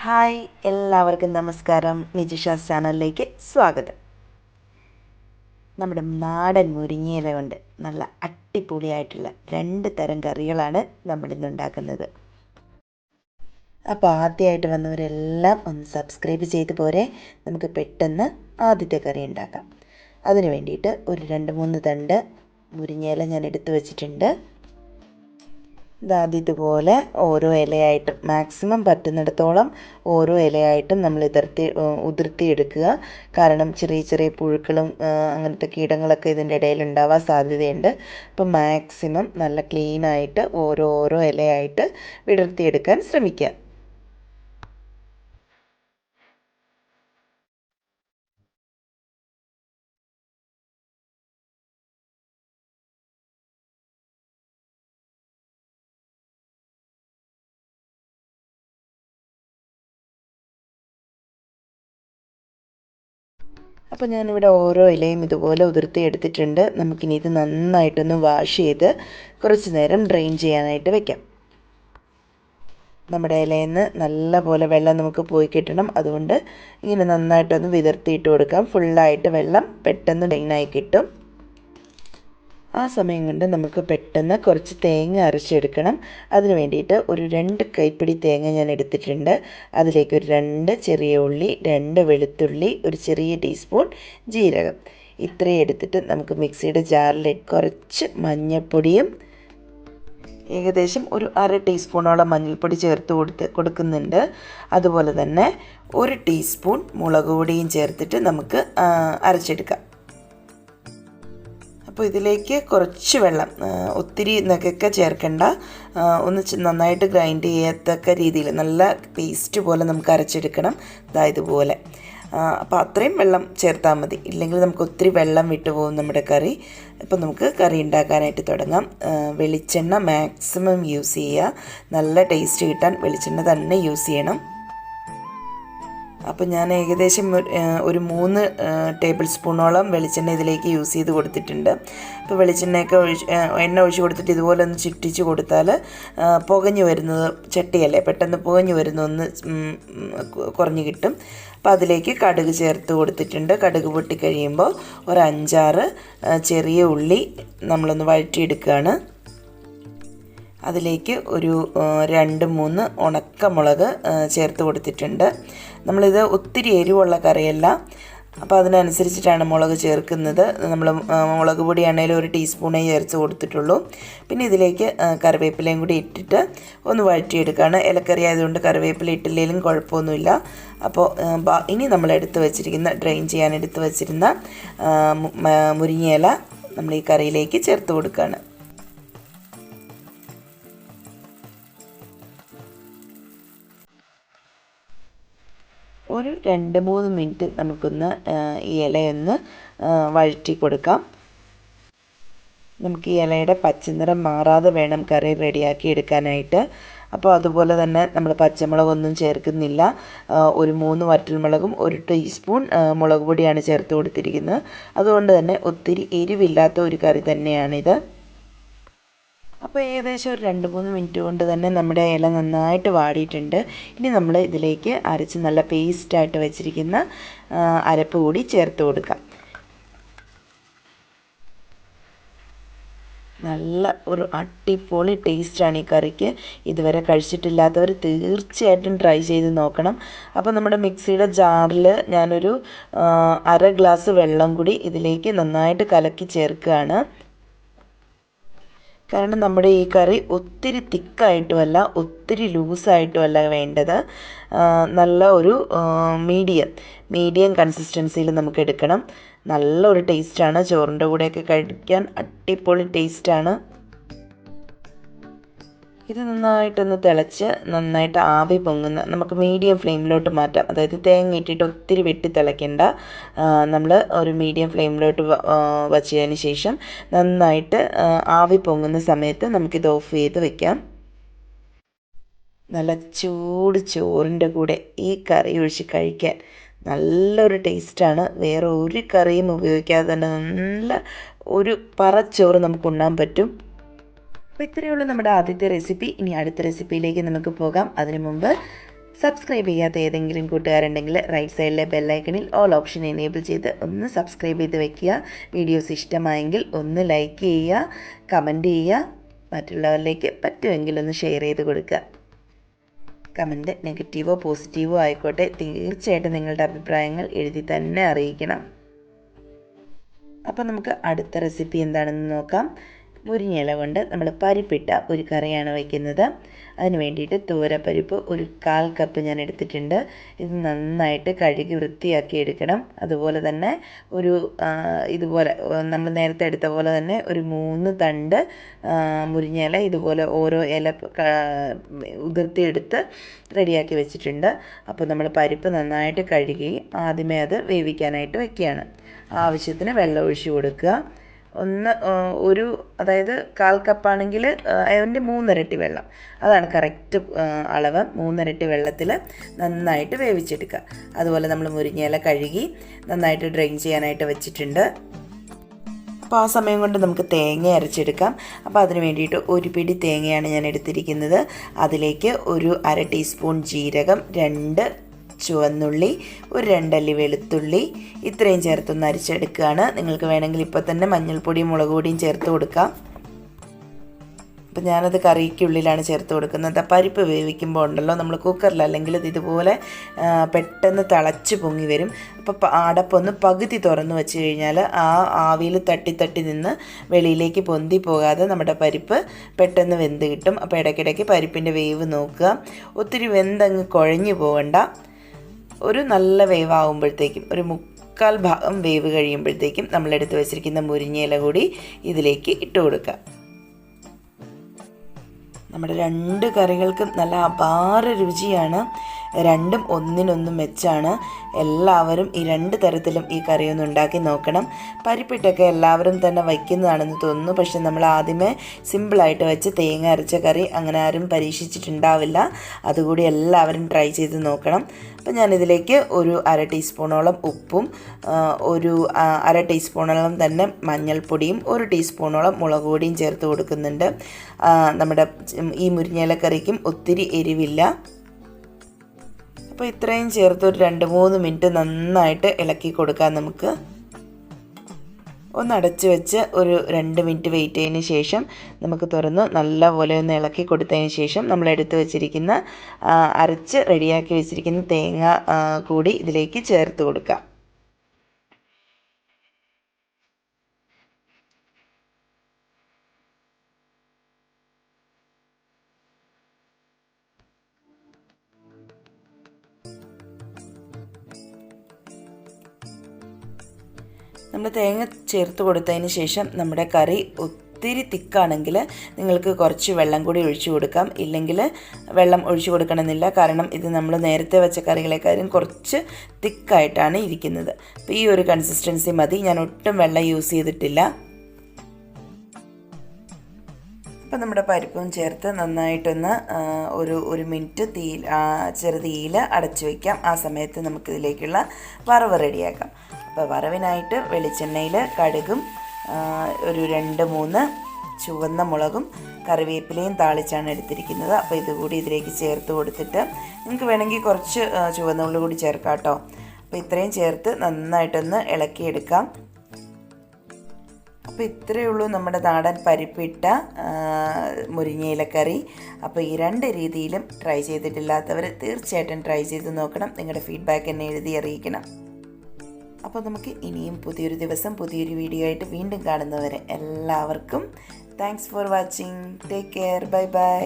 Hi, എല്ലാവർക്കും നമസ്കാരം. നിജിഷാസ് ചാനലിലേക്ക് സ്വാഗതം. നമ്മുടെ നാടൻ മുരിങ്ങയില കൊണ്ട് നല്ല അടിപൊളിയായിട്ടുള്ള 2 തരം കറികളാണ് നമ്മളിന്ന് ഉണ്ടാക്കുന്നത്. അപ്പോൾ ആദ്യമായിട്ട് വന്നവരെല്ലാം ഒന്ന് സബ്സ്ക്രൈബ് ചെയ്ത് പോരെ. നമുക്ക് പെട്ടെന്ന് ആദ്യത്തെ കറി ഉണ്ടാക്കാം. അതിന് വേണ്ടിയിട്ട് ഒരു 2-3 തണ്ട് മുരിങ്ങയില ഞാൻ എടുത്തു വച്ചിട്ടുണ്ട്. ഇതുപോലെ ഓരോ ഇലയായിട്ടും മാക്സിമം പറ്റുന്നിടത്തോളം ഓരോ ഇലയായിട്ടും നമ്മൾ ഉതിർത്തിയെടുക്കുക. കാരണം ചെറിയ ചെറിയ പുഴുക്കളും അങ്ങനത്തെ കീടങ്ങളൊക്കെ ഇതിൻ്റെ ഇടയിൽ ഉണ്ടാവാൻ സാധ്യതയുണ്ട്. അപ്പം മാക്സിമം നല്ല ക്ലീനായിട്ട് ഓരോ ഇലയായിട്ട് വിടർത്തിയെടുക്കാൻ ശ്രമിക്കുക. അപ്പോൾ ഞാനിവിടെ ഓരോ ഇലയും ഇതുപോലെ ഉതിർത്തി എടുത്തിട്ടുണ്ട്. നമുക്കിനി ഇത് നന്നായിട്ടൊന്ന് വാഷ് ചെയ്ത് കുറച്ച് നേരം ഡ്രെയിൻ ചെയ്യാനായിട്ട് വെക്കാം. നമ്മുടെ ഇലയിൽ നിന്ന് നല്ല പോലെ വെള്ളം നമുക്ക് പോയി കിട്ടണം. അതുകൊണ്ട് ഇങ്ങനെ നന്നായിട്ടൊന്ന് വിതർത്തിയിട്ട് കൊടുക്കാം. ഫുള്ളായിട്ട് വെള്ളം പെട്ടെന്ന് ഡ്രെയിനായി കിട്ടും. ആ സമയം കൊണ്ട് നമുക്ക് പെട്ടെന്ന് കുറച്ച് തേങ്ങ അരച്ചെടുക്കണം. അതിന് വേണ്ടിയിട്ട് ഒരു 2 കൈപ്പിടി തേങ്ങ ഞാൻ എടുത്തിട്ടുണ്ട്. അതിലേക്ക് ഒരു 2 ചെറിയ ഉള്ളി, 2 വെളുത്തുള്ളി, ഒരു ചെറിയ ടീസ്പൂൺ ജീരകം, ഇത്രയും എടുത്തിട്ട് നമുക്ക് മിക്സിയുടെ ജാറിൽ കുറച്ച് മഞ്ഞൾപ്പൊടിയും ഏകദേശം ഒരു 1/2 ടീസ്പൂണോളം മഞ്ഞൾപ്പൊടി ചേർത്ത് കൊടുക്കുന്നുണ്ട്. അതുപോലെ തന്നെ 1 ടീസ്പൂൺ മുളക് പൊടിയും ചേർത്തിട്ട് നമുക്ക് അരച്ചെടുക്കാം. അപ്പോൾ ഇതിലേക്ക് കുറച്ച് വെള്ളം, ഒത്തിരി നകൊക്കെ ചേർക്കണ്ട, ഒന്ന് നന്നായിട്ട് ഗ്രൈൻഡ് ചെയ്യത്തക്ക രീതിയിൽ നല്ല പേസ്റ്റ് പോലെ നമുക്ക് അരച്ചെടുക്കണം. ഇതുപോലെ. അപ്പോൾ അത്രയും വെള്ളം ചേർത്താൽ മതി, ഇല്ലെങ്കിൽ നമുക്ക് ഒത്തിരി വെള്ളം വിട്ടുപോകും നമ്മുടെ കറി. അപ്പോൾ നമുക്ക് കറി ഉണ്ടാക്കാനായിട്ട് തുടങ്ങാം. വെളിച്ചെണ്ണ മാക്സിമം യൂസ് ചെയ്യുക. നല്ല ടേസ്റ്റ് കിട്ടാൻ വെളിച്ചെണ്ണ തന്നെ യൂസ് ചെയ്യണം. അപ്പോൾ ഞാൻ ഏകദേശം ഒരു 3 ടേബിൾ സ്പൂണോളം വെളിച്ചെണ്ണ ഇതിലേക്ക് യൂസ് ചെയ്ത് കൊടുത്തിട്ടുണ്ട്. അപ്പോൾ എണ്ണ ഒഴിച്ച് കൊടുത്തിട്ട് ഇതുപോലെ ഒന്ന് ചുറ്റിച്ച് കൊടുത്താൽ പുകഞ്ഞു വരുന്നത്, ചട്ടിയല്ലേ, പെട്ടെന്ന് പുകഞ്ഞു വരുന്നൊന്ന് കുറഞ്ഞ് കിട്ടും. അപ്പോൾ അതിലേക്ക് കടുക് ചേർത്ത് കൊടുത്തിട്ടുണ്ട്. കടുക് പൊട്ടിക്കഴിയുമ്പോൾ ഒരു 5-6 ചെറിയ ഉള്ളി നമ്മളൊന്ന് വഴറ്റിയെടുക്കുകയാണ്. അതിലേക്ക് ഒരു 2-3 ഉണക്കമുളക് ചേർത്ത് കൊടുത്തിട്ടുണ്ട്. നമ്മളിത് ഒത്തിരി എരിവുള്ള കറിയല്ല, അപ്പോൾ അതിനനുസരിച്ചിട്ടാണ് മുളക് ചേർക്കുന്നത്. നമ്മൾ മുളക് പൊടിയാണെങ്കിലും 1 ടീസ്പൂണേ ചേർത്ത് കൊടുത്തിട്ടുള്ളൂ. പിന്നെ ഇതിലേക്ക് കറിവേപ്പിലയും കൂടി ഇട്ടിട്ട് ഒന്ന് വഴറ്റിയെടുക്കുകയാണ്. ഇലക്കറി ആയതുകൊണ്ട് കറിവേപ്പില ഇട്ടില്ലെങ്കിലും കുഴപ്പമൊന്നുമില്ല. അപ്പോൾ ഇനി നമ്മൾ ഡ്രെയിൻ ചെയ്യാൻ എടുത്ത് വച്ചിരുന്ന മുരിങ്ങയില നമ്മൾ ഈ കറിയിലേക്ക് ചേർത്ത് കൊടുക്കുകയാണ്. ഒരു 2-3 മിനിറ്റ് നമുക്കൊന്ന് ഈ ഇലയൊന്ന് വഴറ്റി കൊടുക്കാം. നമുക്ക് ഈ ഇലയുടെ പച്ചനിറം മാറാതെ വേണം കറി റെഡിയാക്കി എടുക്കാനായിട്ട്. അപ്പോൾ അതുപോലെ തന്നെ നമ്മൾ പച്ചമുളകൊന്നും ചേർക്കുന്നില്ല. ഒരു 3 വറ്റൽമുളകും 1 ടീസ്പൂൺ മുളക് പൊടിയാണ് ചേർത്ത് കൊടുത്തിരിക്കുന്നത്. അതുകൊണ്ട് തന്നെ ഒത്തിരി എരിവില്ലാത്ത ഒരു കറി തന്നെയാണിത്. അപ്പോൾ ഏകദേശം ഒരു 2-3 മിനിറ്റ് കൊണ്ട് തന്നെ നമ്മുടെ ഇല നന്നായിട്ട് വാടിയിട്ടുണ്ട്. ഇനി നമ്മൾ ഇതിലേക്ക് അരച്ച് നല്ല പേസ്റ്റായിട്ട് വെച്ചിരിക്കുന്ന അരപ്പ് കൂടി ചേർത്ത് കൊടുക്കാം. നല്ല ഒരു അടിപൊളി ടേസ്റ്റാണ് ഈ കറിക്ക്. ഇതുവരെ കഴിച്ചിട്ടില്ലാത്തവർ തീർച്ചയായിട്ടും ട്രൈ ചെയ്ത് നോക്കണം. അപ്പോൾ നമ്മുടെ മിക്സിയുടെ ജാറിൽ ഞാനൊരു 1/2 ഗ്ലാസ് വെള്ളം കൂടി ഇതിലേക്ക് നന്നായിട്ട് കലക്കി ചേർക്കുകയാണ്. കാരണം നമ്മുടെ ഈ കറി ഒത്തിരി തിക്കായിട്ടുമല്ല ഒത്തിരി ലൂസായിട്ടുമല്ല വേണ്ടത്. നല്ല ഒരു മീഡിയം കൺസിസ്റ്റൻസിയിൽ നമുക്ക് എടുക്കണം. നല്ലൊരു ടേസ്റ്റാണ്. ചോറിൻ്റെ കൂടെയൊക്കെ കഴിക്കാൻ അടിപൊളി ടേസ്റ്റാണ്. ഇത് നന്നായിട്ടൊന്ന് തിളച്ച് നന്നായിട്ട് ആവി പൊങ്ങുന്ന നമുക്ക് മീഡിയം ഫ്ലെയിമിലോട്ട് മാറ്റാം. അതായത് തേങ്ങ ഇട്ടിട്ട് ഒത്തിരി വെട്ടി തിളയ്ക്കേണ്ട. നമ്മൾ ഒരു മീഡിയം ഫ്ലെയിമിലോട്ട് വച്ചതിന് ശേഷം നന്നായിട്ട് ആവി പൊങ്ങുന്ന സമയത്ത് നമുക്കിത് ഓഫ് ചെയ്ത് വെക്കാം. നല്ല ചൂട് ചോറിൻ്റെ കൂടെ ഈ കറി ഒഴിച്ച് കഴിക്കാൻ നല്ലൊരു ടേസ്റ്റാണ്. വേറെ ഒരു കറിയും ഉപയോഗിക്കാതെ തന്നെ നല്ല ഒരു പറച്ചോറ് നമുക്ക് ഉണ്ണാൻ പറ്റും. അപ്പോൾ ഇത്രയേ ഉള്ളൂ നമ്മുടെ ആദ്യത്തെ റെസിപ്പി. ഇനി അടുത്ത റെസിപ്പിയിലേക്ക് നമുക്ക് പോകാം. അതിനു മുമ്പ് സബ്സ്ക്രൈബ് ചെയ്യാത്ത ഏതെങ്കിലും കൂട്ടുകാരുണ്ടെങ്കിൽ റൈറ്റ് സൈഡിലെ ബെല്ലൈക്കണിൽ ഓൾ ഓപ്ഷൻ എനേബിൾ ചെയ്ത് ഒന്ന് സബ്സ്ക്രൈബ് ചെയ്ത് വെക്കുക. വീഡിയോസ് ഇഷ്ടമായെങ്കിൽ ഒന്ന് ലൈക്ക് ചെയ്യുക, കമൻറ്റ് ചെയ്യുക, മറ്റുള്ളവരിലേക്ക് പറ്റുമെങ്കിൽ ഒന്ന് ഷെയർ ചെയ്ത് കൊടുക്കുക. കമൻറ്റ് നെഗറ്റീവോ പോസിറ്റീവോ ആയിക്കോട്ടെ, തീർച്ചയായിട്ടും നിങ്ങളുടെ അഭിപ്രായങ്ങൾ എഴുതി തന്നെ അറിയിക്കണം. അപ്പോൾ നമുക്ക് അടുത്ത റെസിപ്പി എന്താണെന്ന് നോക്കാം. മുരിങ്ങയില കൊണ്ട് നമ്മൾ പരിപ്പിട്ട ഒരു കറിയാണ് വയ്ക്കുന്നത്. അതിന് വേണ്ടിയിട്ട് തോരപ്പരിപ്പ് ഒരു 1/4 കപ്പ് ഞാൻ എടുത്തിട്ടുണ്ട്. ഇത് നന്നായിട്ട് കഴുകി വൃത്തിയാക്കി എടുക്കണം. അതുപോലെ തന്നെ ഇതുപോലെ നമ്മൾ നേരത്തെ എടുത്ത പോലെ തന്നെ ഒരു 3 തണ്ട് മുരിങ്ങയില ഇതുപോലെ ഓരോ ഇല ഉതിർത്തിയെടുത്ത് റെഡിയാക്കി വെച്ചിട്ടുണ്ട്. അപ്പോൾ നമ്മൾ പരിപ്പ് നന്നായിട്ട് കഴുകി ആദ്യമേ അത് വേവിക്കാനായിട്ട് വയ്ക്കുകയാണ്. ആവശ്യത്തിന് വെള്ളം ഒഴിച്ച് കൊടുക്കുക. അതായത് 1/4 കപ്പാണെങ്കിൽ അതിൻ്റെ 3 ഇരട്ടി വെള്ളം, അതാണ് കറക്റ്റ് അളവ്. 3 ഇരട്ടി വെള്ളത്തിൽ നന്നായിട്ട് വേവിച്ചെടുക്കുക. അതുപോലെ നമ്മൾ മുരിങ്ങയില കഴുകി നന്നായിട്ട് ഡ്രെയിൻ ചെയ്യാനായിട്ട് വെച്ചിട്ടുണ്ട്. അപ്പോൾ ആ സമയം കൊണ്ട് നമുക്ക് തേങ്ങ അരച്ചെടുക്കാം. അപ്പോൾ അതിന് വേണ്ടിയിട്ട് ഒരു പിടി തേങ്ങയാണ് ഞാൻ എടുത്തിരിക്കുന്നത്. അതിലേക്ക് ഒരു 1/2 ടീസ്പൂൺ ജീരകം, 2 ചുവന്നുള്ളി, ഒരു 2 അല്ലി വെളുത്തുള്ളി, ഇത്രയും ചേർത്തൊന്ന് അരച്ചെടുക്കുകയാണ്. നിങ്ങൾക്ക് വേണമെങ്കിൽ ഇപ്പോൾ തന്നെ മഞ്ഞൾപ്പൊടിയും മുളക് പൊടിയും ചേർത്ത് കൊടുക്കാം. അപ്പോൾ ഞാനത് കറിക്കുള്ളിലാണ് ചേർത്ത് കൊടുക്കുന്നത്. പരിപ്പ് വേവിക്കുമ്പോൾ ഉണ്ടല്ലോ, നമ്മൾ കുക്കറിൽ അല്ലെങ്കിൽ ഇതുപോലെ പെട്ടെന്ന് തിളച്ച് പൊങ്ങി വരും. അപ്പോൾ അടപ്പൊന്ന് പകുതി തുറന്ന് വെച്ച് കഴിഞ്ഞാൽ ആ ആവിയിൽ തട്ടി നിന്ന് വെളിയിലേക്ക് പൊന്തി പോകാതെ നമ്മുടെ പരിപ്പ് പെട്ടെന്ന് വെന്ത് കിട്ടും. അപ്പോൾ ഇടയ്ക്കിടയ്ക്ക് പരിപ്പിൻ്റെ വേവ് നോക്കുക. ഒത്തിരി വെന്തങ്ങ് കുഴഞ്ഞു പോകണ്ട. ഒരു നല്ല വേവാകുമ്പോഴത്തേക്കും ഒരു 3/4 ഭാഗം വേവ് കഴിയുമ്പോഴത്തേക്കും നമ്മളെടുത്ത് വെച്ചിരിക്കുന്ന മുരിങ്ങയില കൂടി ഇതിലേക്ക് ഇട്ട് കൊടുക്കുക. നമ്മുടെ 2 കറികൾക്കും നല്ല അപാര രുചിയാണ്. രണ്ടും ഒന്നിനൊന്ന് മെച്ചാണ്. എല്ലാവരും ഈ 2 തരത്തിലും ഈ കറിയൊന്ന് ഉണ്ടാക്കി നോക്കണം. പരിപ്പിട്ടൊക്കെ എല്ലാവരും തന്നെ വയ്ക്കുന്നതാണെന്ന് തോന്നുന്നു. പക്ഷെ നമ്മൾ ആദ്യമേ സിമ്പിളായിട്ട് വെച്ച് തേങ്ങ അരച്ച കറി അങ്ങനെ ആരും പരീക്ഷിച്ചിട്ടുണ്ടാവില്ല. അതുകൂടി എല്ലാവരും ട്രൈ ചെയ്ത് നോക്കണം. അപ്പോൾ ഞാനിതിലേക്ക് ഒരു 1/2 ടീസ്പൂണോളം ഉപ്പും ഒരു 1/2 ടീസ്പൂണോളം തന്നെ മഞ്ഞൾപ്പൊടിയും 1 ടീസ്പൂണോളം മുളക് പൊടിയും ചേർത്ത് കൊടുക്കുന്നുണ്ട്. നമ്മുടെ ഈ മുരിങ്ങയില കറിക്കും ഒത്തിരി എരിവില്ല. അപ്പോൾ ഇത്രയും ചേർത്ത് ഒരു 2-3 മിനിറ്റ് നന്നായിട്ട് ഇളക്കി കൊടുക്കാം. നമുക്ക് ഒന്ന് അടച്ച് വെച്ച് ഒരു 2 മിനിറ്റ് വെയിറ്റ് ചെയ്തതിന് ശേഷം നമുക്ക് തുറന്ന് നല്ലപോലെ ഒന്ന് ഇളക്കി കൊടുത്തതിന് ശേഷം നമ്മൾ എടുത്ത് വെച്ചിരിക്കുന്ന അരച്ച് റെഡിയാക്കി വെച്ചിരിക്കുന്ന തേങ്ങ കൂടി ഇതിലേക്ക് ചേർത്ത് കൊടുക്കാം. നമ്മൾ തേങ്ങ ചേർത്ത് കൊടുത്തതിന് ശേഷം നമ്മുടെ കറി ഒത്തിരി തിക്കാണെങ്കിൽ നിങ്ങൾക്ക് കുറച്ച് വെള്ളം കൂടി ഒഴിച്ചു കൊടുക്കാം. ഇല്ലെങ്കിൽ വെള്ളം ഒഴിച്ചു കൊടുക്കണമെന്നില്ല. കാരണം ഇത് നമ്മൾ നേരത്തെ വെച്ച കറികളെക്കാളും കുറച്ച് തിക്കായിട്ടാണ് ഇരിക്കുന്നത്. അപ്പോൾ ഈ ഒരു കൺസിസ്റ്റൻസി മതി. ഞാൻ ഒട്ടും വെള്ളം യൂസ് ചെയ്തിട്ടില്ല. അപ്പോൾ നമ്മുടെ പരിപ്പും ചേർത്ത് നന്നായിട്ടൊന്ന് ഒരു മിനിറ്റ് ചെറുതീയിൽ അടച്ചു വയ്ക്കാം. ആ സമയത്ത് നമുക്കിതിലേക്കുള്ള വറവ് റെഡിയാക്കാം. അപ്പോൾ വറവിനായിട്ട് വെളിച്ചെണ്ണയിൽ കടുകും ഒരു 2-3 ചുവന്ന മുളകും കറിവേപ്പിലയും താളിച്ചാണ് എടുത്തിരിക്കുന്നത്. അപ്പോൾ ഇതുകൂടി ഇതിലേക്ക് ചേർത്ത് കൊടുത്തിട്ട് നിങ്ങൾക്ക് വേണമെങ്കിൽ കുറച്ച് ചുവന്ന ഉള്ളി കൂടി ചേർക്കാം കേട്ടോ. അപ്പോൾ ഇത്രയും ചേർത്ത് നന്നായിട്ടൊന്ന് ഇളക്കിയെടുക്കാം. അപ്പോൾ ഇത്രയേ ഉള്ളൂ നമ്മുടെ നാടൻ പരിപ്പിട്ട മുരിങ്ങയിലക്കറി. അപ്പോൾ ഈ 2 രീതിയിലും ട്രൈ ചെയ്തിട്ടില്ലാത്തവർ തീർച്ചയായിട്ടും ട്രൈ ചെയ്ത് നോക്കണം. നിങ്ങളുടെ ഫീഡ്ബാക്ക് എന്നെ എഴുതി അറിയിക്കണം. അപ്പോൾ നമുക്ക് ഇനിയും പുതിയൊരു ദിവസം പുതിയൊരു വീഡിയോ ആയിട്ട് വീണ്ടും കാണുന്നവരെ എല്ലാവർക്കും thanks for watching. Take care. Bye bye.